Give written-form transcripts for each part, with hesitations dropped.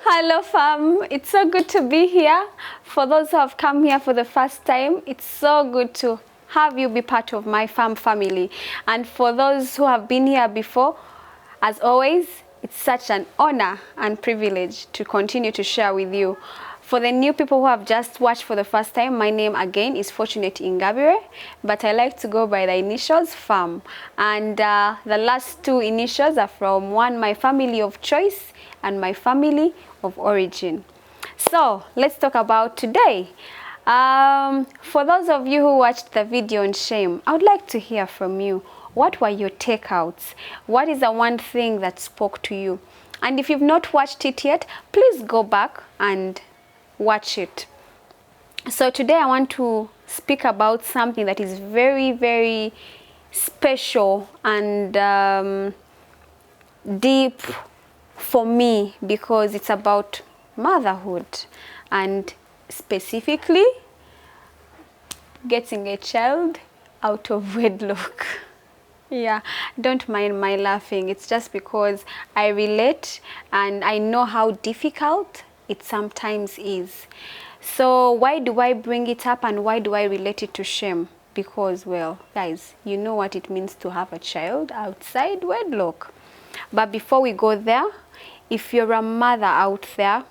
Hello fam, it's so good to be here. For those who have come here for the first time, it's so good to have you be part of my fam family. And for those who have been here before, as always, it's such an honor and privilege to continue to share with you. For the new people who have just watched for the first time, my name again is Fortunate Ingabire, but I like to go by the initials FAM. And the last two initials are from my family of choice and my family of origin. So let's talk about today. For those of you who watched the video on shame, I would like to hear from you. What were your takeouts? What is the one thing that spoke to you? And if you've not watched it yet, please go back and watch it. So today I want to speak about something that is very, very special and deep for me, because it's about motherhood and specifically getting a child out of wedlock. Yeah, don't mind my laughing. It's just because I relate and I know how difficult it sometimes is. So why do I bring it up and why do I relate it to shame? Because, well, guys, you know what it means to have a child outside wedlock. But before we go there, if you're a mother out there,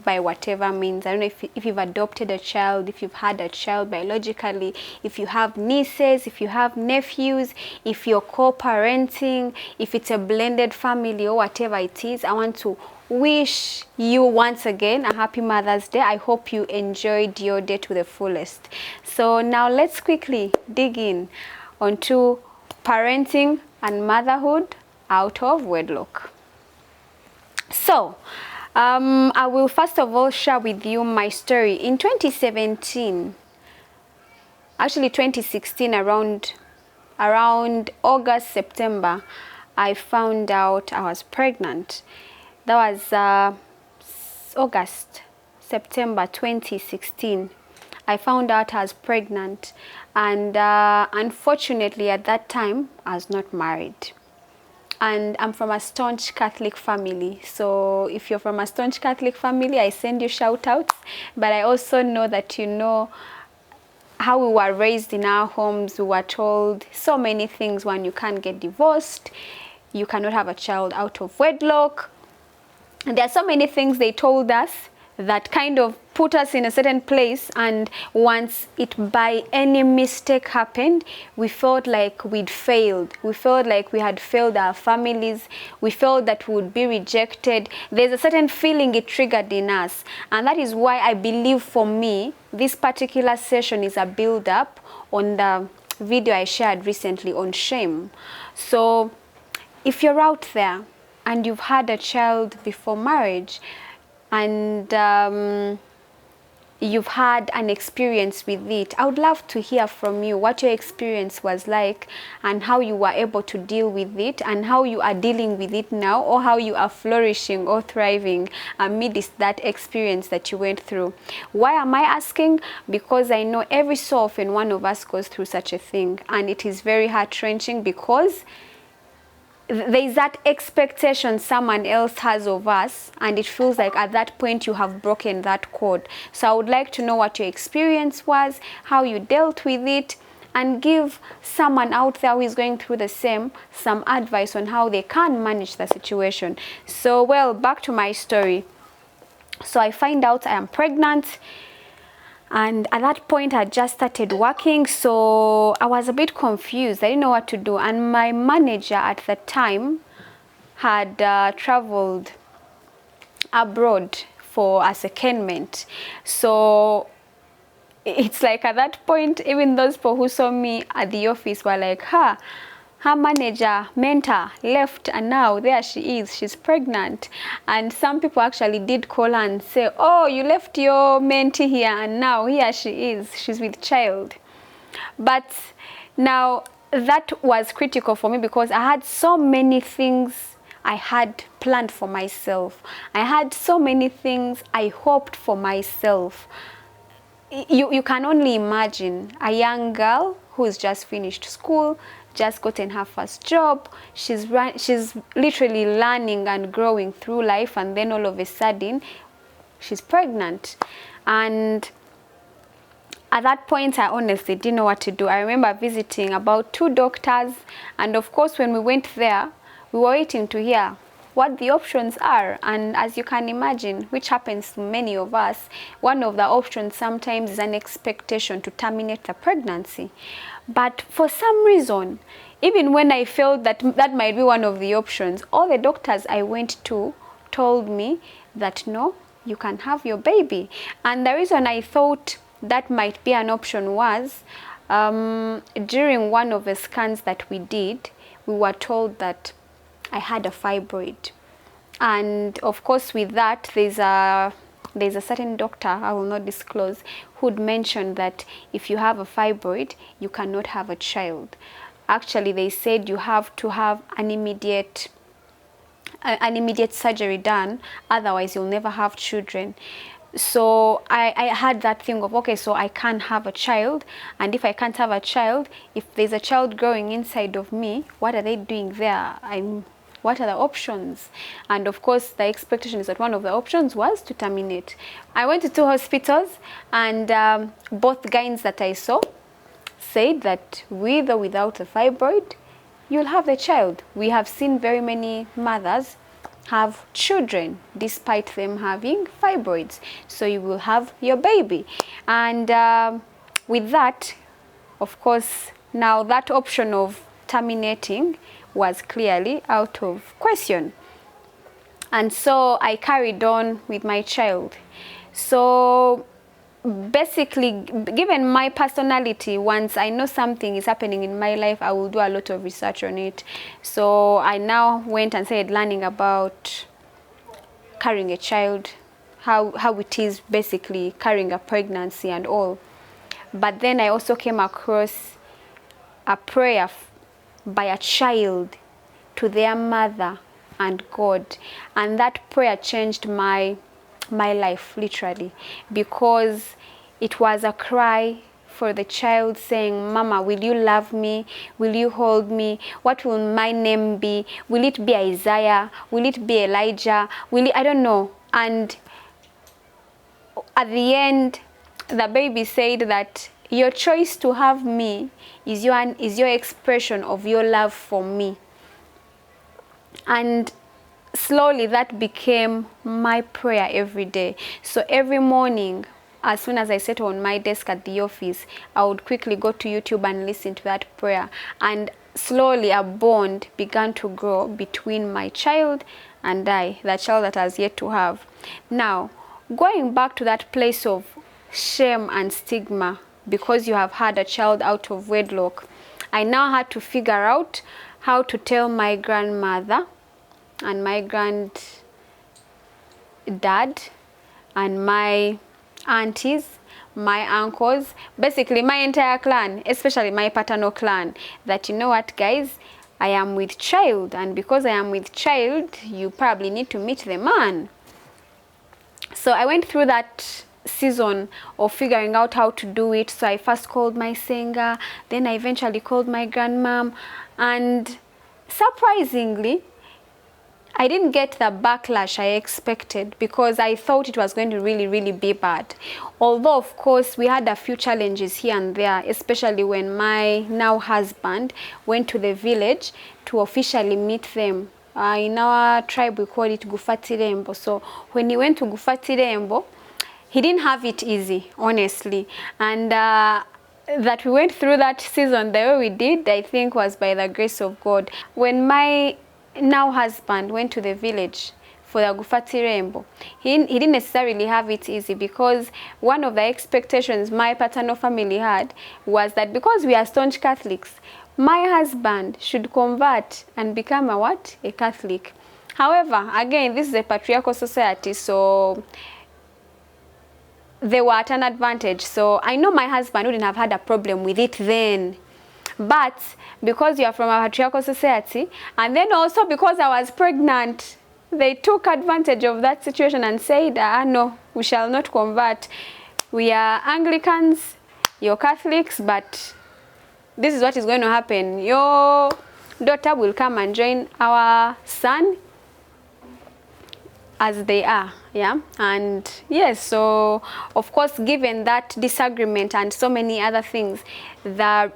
by whatever means, I don't know if you've adopted a child, if you've had a child biologically, if you have nieces, if you have nephews, if you're co-parenting, if it's a blended family or whatever it is, I want to wish you once again a happy Mother's Day. I hope you enjoyed your day to the fullest. So now let's quickly dig in onto parenting and motherhood out of wedlock. So I will first of all share with you my story. In 2017, actually 2016, around August, September, I found out I was pregnant. That was August, September 2016. I found out I was pregnant, and unfortunately at that time I was not married. And I'm from a staunch Catholic family. So if you're from a staunch Catholic family, I send you shout outs. But I also know that you know how we were raised in our homes. We were told so many things. When you can't get divorced, you cannot have a child out of wedlock. And there are so many things they told us that kind of put us in a certain place, and once it by any mistake happened, we felt like we'd failed. We felt like we had failed our families. We felt that we would be rejected. There's a certain feeling it triggered in us, and that is why I believe for me this particular session is a build-up on the video I shared recently on shame. So if you're out there and you've had a child before marriage, and you've had an experience with it, I would love to hear from you what your experience was like and how you were able to deal with it and how you are dealing with it now, or how you are flourishing or thriving amidst that experience that you went through. Why am I asking? Because I know every so often one of us goes through such a thing, and it is very heart-wrenching because there's that expectation someone else has of us, and it feels like at that point you have broken that code. So I would like to know what your experience was, how you dealt with it, and give someone out there who is going through the same some advice on how they can manage the situation. So, well, back to my story. So I find out I am pregnant, and at that point I just started working, so I was a bit confused. I didn't know what to do, and my manager at the time had traveled abroad for a secondment. So it's like at that point, even those people who saw me at the office were like, her manager, mentor left, and now there she is, she's pregnant. And some people actually did call her and say, oh, you left your mentee here and now here she is, she's with child. But now that was critical for me because I had so many things I had planned for myself. I had so many things I hoped for myself. You can only imagine a young girl who's just finished school, just gotten her first job. She's literally learning and growing through life, and then all of a sudden she's pregnant. And at that point, I honestly didn't know what to do. I remember visiting about 2 doctors, and of course when we went there, we were waiting to hear what the options are. And as you can imagine, which happens to many of us, one of the options sometimes is an expectation to terminate the pregnancy. But for some reason, even when I felt that that might be one of the options, all the doctors I went to told me that no, you can have your baby. And the reason I thought that might be an option was during one of the scans that we did, we were told that I had a fibroid. And of course with that, there's a certain doctor, I will not disclose, who'd mentioned that if you have a fibroid, you cannot have a child. Actually, they said you have to have an immediate surgery done, otherwise you'll never have children. So I had that thing of, okay, so I can't have a child, and if I can't have a child, if there's a child growing inside of me, what are they doing there? What are the options? And of course the expectation is that one of the options was to terminate. I went to 2 hospitals, and both gyns that I saw said that with or without a fibroid, you'll have the child. We have seen very many mothers have children despite them having fibroids, so you will have your baby. And with that, of course, now that option of terminating was clearly out of question, and so I carried on with my child. So basically, given my personality, once I know something is happening in my life, I will do a lot of research on it. So I now went and started learning about carrying a child, how it is basically carrying a pregnancy and all. But then I also came across a prayer by a child to their mother and God, and that prayer changed my life literally, because it was a cry for the child saying, Mama, will you love me? Will you hold me? What will my name be? Will it be Isaiah? Will it be Elijah? I don't know. And at the end, the baby said that your choice to have me is your expression of your love for me. And slowly that became my prayer every day. So every morning, as soon as I sat on my desk at the office, I would quickly go to YouTube and listen to that prayer. And slowly a bond began to grow between my child and I, the child that I was yet to have. Now, going back to that place of shame and stigma because you have had a child out of wedlock, I now had to figure out how to tell my grandmother and my granddad and my aunties, my uncles, basically my entire clan, especially my paternal clan, that you know what, guys, I am with child, and because I am with child, you probably need to meet the man. So I went through that season of figuring out how to do it. So I first called my singer, then I eventually called my grandmom, and surprisingly, I didn't get the backlash I expected, because I thought it was going to really be bad. Although, of course, we had a few challenges here and there, especially when my now husband went to the village to officially meet them. In our tribe, we call it Gufatirembo. So when he went to Gufatirembo, he didn't have it easy, honestly. And that we went through that season the way we did, I think was by the grace of God. When my now husband went to the village for the Gufatirembo, he didn't necessarily have it easy, because one of the expectations my paternal family had was that because we are staunch Catholics, my husband should convert and become a Catholic. However, again, this is a patriarchal society, so they were at an advantage. So I know my husband wouldn't have had a problem with it then. But because you are from a patriarchal society, and then also because I was pregnant, they took advantage of that situation and said, no, we shall not convert. We are Anglicans, you're Catholics, but this is what is going to happen. Your daughter will come and join our son as they are. Yeah. And yes, so of course, given that disagreement and so many other things, the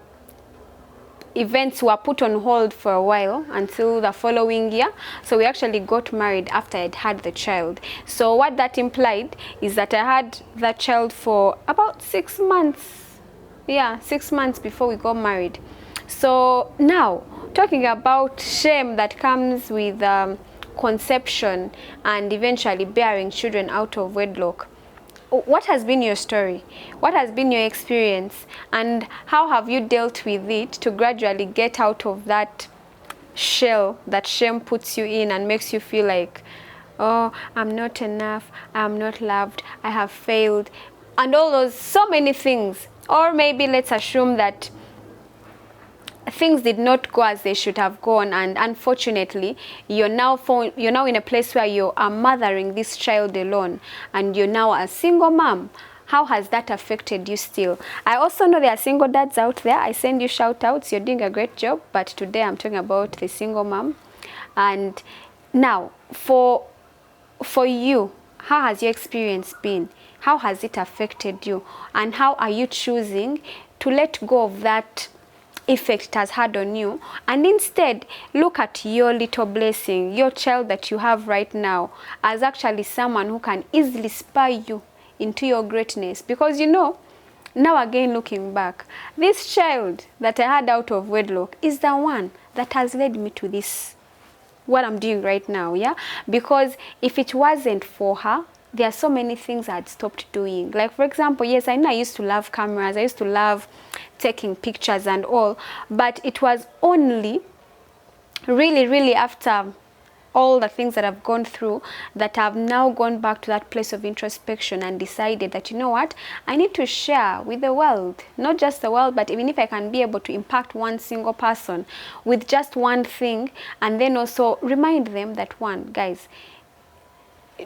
events were put on hold for a while until the following year. So we actually got married after I'd had the child. So what that implied is that I had that child for about 6 months. Yeah, 6 months before we got married. So now, talking about shame that comes with conception and eventually bearing children out of wedlock. What has been your story? What has been your experience? And how have you dealt with it to gradually get out of that shell that shame puts you in and makes you feel like, oh, I'm not enough, I'm not loved, I have failed, and all those so many things. Or maybe let's assume that things did not go as they should have gone, and unfortunately you're now in a place where you are mothering this child alone, and you're now a single mom. How has that affected you still? I also know there are single dads out there. I send you shout outs. You're doing a great job. But today I'm talking about the single mom. And now for you, how has your experience been? How has it affected you? And how are you choosing to let go of that effect it has had on you, and instead look at your little blessing, your child that you have right now, as actually someone who can easily spur you into your greatness? Because now again, looking back, this child that I had out of wedlock is the one that has led me to this, what I'm doing right now. Yeah, because if it wasn't for her, there are so many things I'd stopped doing. Like, for example, yes, I know I used to love cameras, I used to love taking pictures and all, but it was only really after all the things that I've gone through that I've now gone back to that place of introspection and decided that, you know what, I need to share with the world, not just the world, but even if I can be able to impact one single person with just one thing, and then also remind them that, one, guys,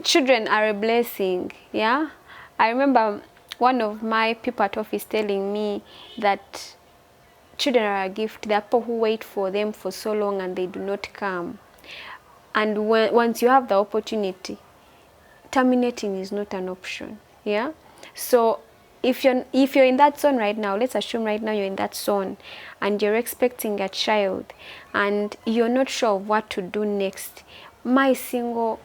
children are a blessing. Yeah, I remember one of my people at office telling me that children are a gift. There are people who wait for them for so long and they do not come. And once you have the opportunity, terminating is not an option. Yeah. So if you're in that zone right now, let's assume right now you're in that zone and you're expecting a child and you're not sure of what to do next, my single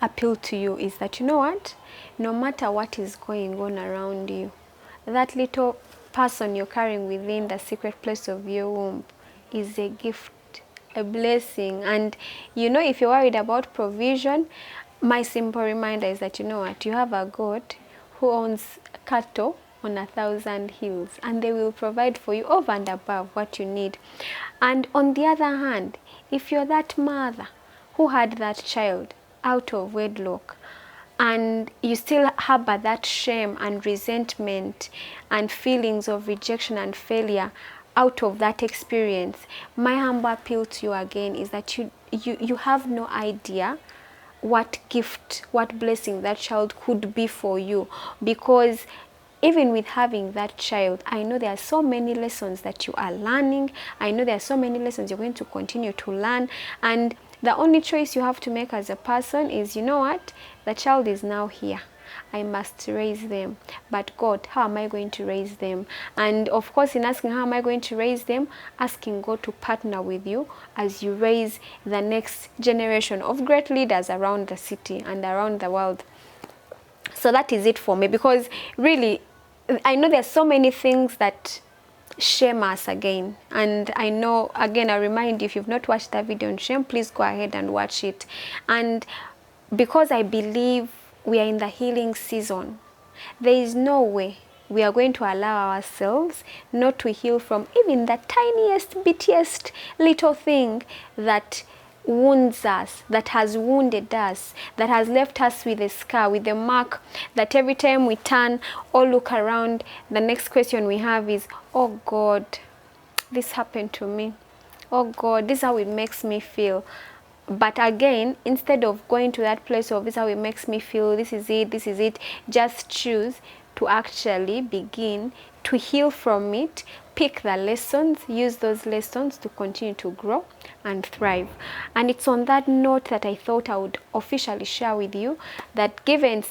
appeal to you is that, you know what, no matter what is going on around you, that little person you're carrying within the secret place of your womb is a gift, a blessing. And if you're worried about provision, my simple reminder is that, you know what, you have a God who owns cattle on 1,000 hills, and they will provide for you over and above what you need. And on the other hand, if you're that mother who had that child out of wedlock, and you still harbor that shame and resentment and feelings of rejection and failure out of that experience, my humble appeal to you again is that you have no idea what gift, what blessing that child could be for you. Because even with having that child, I know there are so many lessons that you are learning. I know there are so many lessons you're going to continue to learn. And the only choice you have to make as a person is, you know what, the child is now here. I must raise them. But God, how am I going to raise them? And of course, in asking how am I going to raise them, asking God to partner with you as you raise the next generation of great leaders around the city and around the world. So that is it for me, because really, I know there's so many things that shame us again. And I know, again, I remind you, if you've not watched that video on shame, please go ahead and watch it. And because I believe we are in the healing season, there is no way we are going to allow ourselves not to heal from even the tiniest, bittiest little thing that wounds us, that has wounded us, that has left us with a scar, with a mark, that every time we turn or look around, the next question we have is, oh God, this happened to me. Oh God, this is how it makes me feel. But again, instead of going to that place of this is how it makes me feel, this is it, just choose to actually begin to heal from it, pick the lessons, use those lessons to continue to grow and thrive. And it's on that note that I thought I would officially share with you that given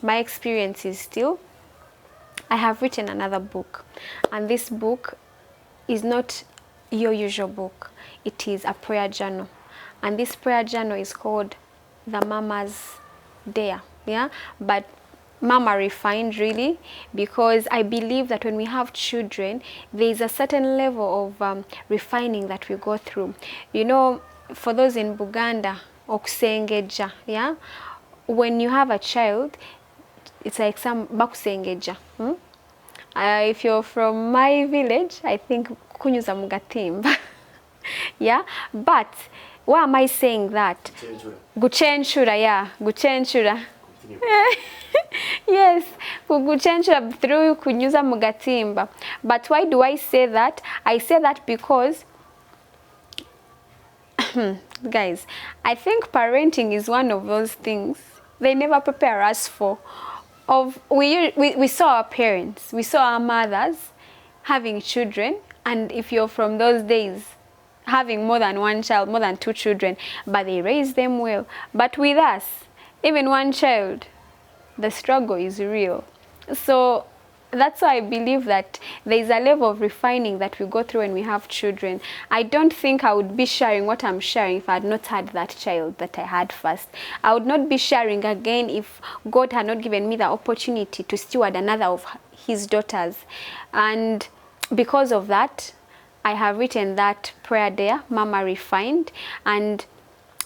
my experiences still, I have written another book. And this book is not your usual book. It is a prayer journal. And this prayer journal is called The Mama's Dare. Yeah? But Mama refined, really, because I believe that when we have children, there is a certain level of refining that we go through. You know, for those in Buganda, okusengeja, yeah, when you have a child, it's like some bakusengeja. If you're from my village, I think kunyuza mugatimba. Yeah, but why am I saying that? Guchenshura, yeah, guchenshura. Yes, kuguchenshura through kunyuza mugatimba. But why do I say that? I say that because guys, I think parenting is one of those things they never prepare us for. We saw our parents, we saw our mothers having children, and if you're from those days, having more than one child, more than 2 children, but they raised them well. But with us, even one child, the struggle is real. So that's why I believe that there is a level of refining that we go through when we have children. I don't think I would be sharing what I'm sharing if I had not had that child that I had first. I would not be sharing again if God had not given me the opportunity to steward another of his daughters. And because of that, I have written that prayer there, Mama Refined. And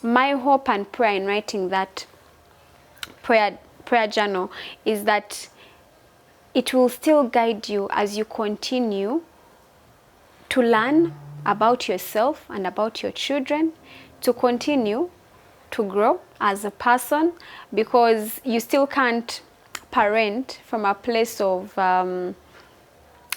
my hope and prayer in writing that prayer journal is that it will still guide you as you continue to learn about yourself and about your children, to continue to grow as a person, because you still can't parent from a place of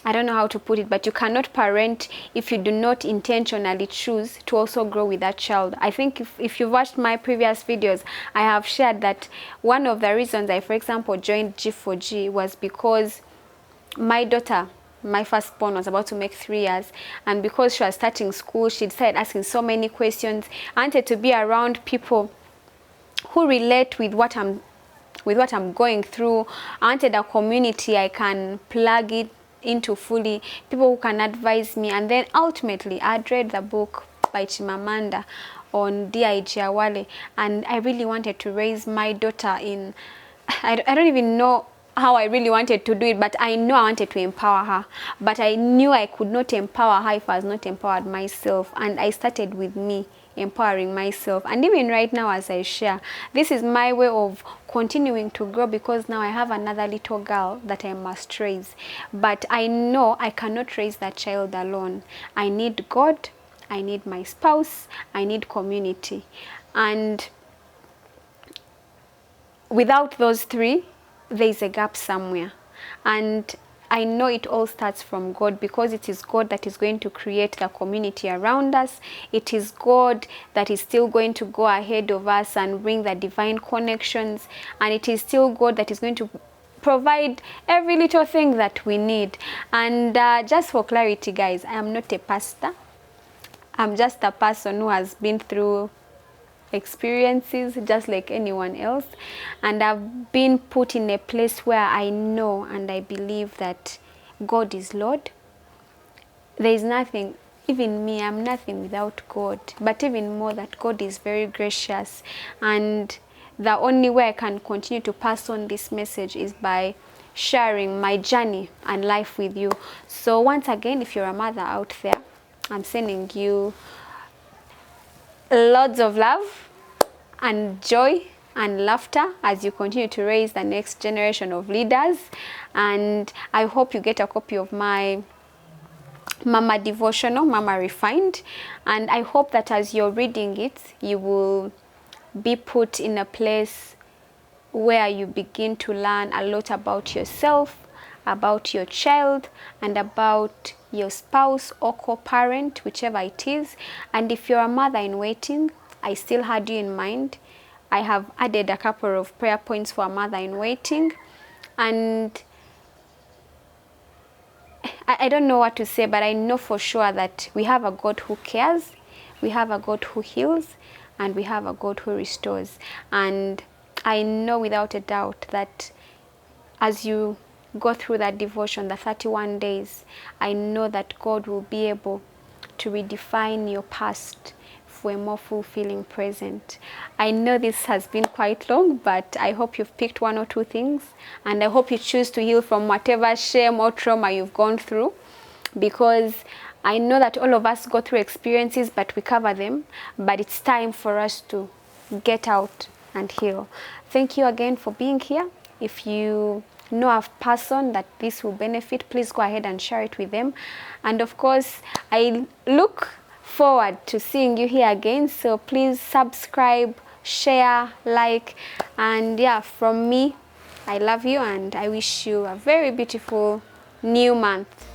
I don't know how to put it, but you cannot parent if you do not intentionally choose to also grow with that child. I think if you've watched my previous videos, I have shared that one of the reasons I, for example, joined G4G was because my daughter, my firstborn, was about to make 3 years, and because she was starting school, she started asking so many questions. I wanted to be around people who relate with what I'm going through. I wanted a community I can plug it into fully, people who can advise me. And then ultimately I'd read the book by Chimamanda on D.I.G. Awale, and I really wanted to raise my daughter in, I don't even know how I really wanted to do it, but I know I wanted to empower her. But I knew I could not empower her if I was not empowered myself. And I started with me, empowering myself. And even right now as I share, this is my way of continuing to grow, because now I have another little girl that I must raise. But I know I cannot raise that child alone. I need God, I need my spouse, I need community. And without those 3, there is a gap somewhere. And I know it all starts from God, because it is God that is going to create the community around us. It is God that is still going to go ahead of us and bring the divine connections. And it is still God that is going to provide every little thing that we need. And just for clarity, guys, I am not a pastor. I'm just a person who has been through experiences just like anyone else, and I've been put in a place where I know and I believe that God is Lord. There is nothing, even me, I'm nothing without God, but even more that God is very gracious. And the only way I can continue to pass on this message is by sharing my journey and life with you. So once again, if you're a mother out there, I'm sending you lots of love and joy and laughter as you continue to raise the next generation of leaders. And I hope you get a copy of my Mama devotional, Mama Refined. And I hope that as you're reading it, you will be put in a place where you begin to learn a lot about yourself, about your child, and about your spouse or co-parent, whichever it is. And if you're a mother in waiting, I still had you in mind. I have added a couple of prayer points for a mother in waiting. And I don't know what to say, but I know for sure that we have a God who cares, we have a God who heals, and we have a God who restores. And I know without a doubt that as you go through that devotion, the 31 days, I know that God will be able to redefine your past for a more fulfilling present. I know this has been quite long, but I hope you've picked one or two things, and I hope you choose to heal from whatever shame or trauma you've gone through, because I know that all of us go through experiences, but we cover them, but it's time for us to get out and heal. Thank you again for being here. If you know a person that this will benefit, please go ahead and share it with them. And of course, I look forward to seeing you here again, so please subscribe, share, like, and yeah, from me, I love you and I wish you a very beautiful new month.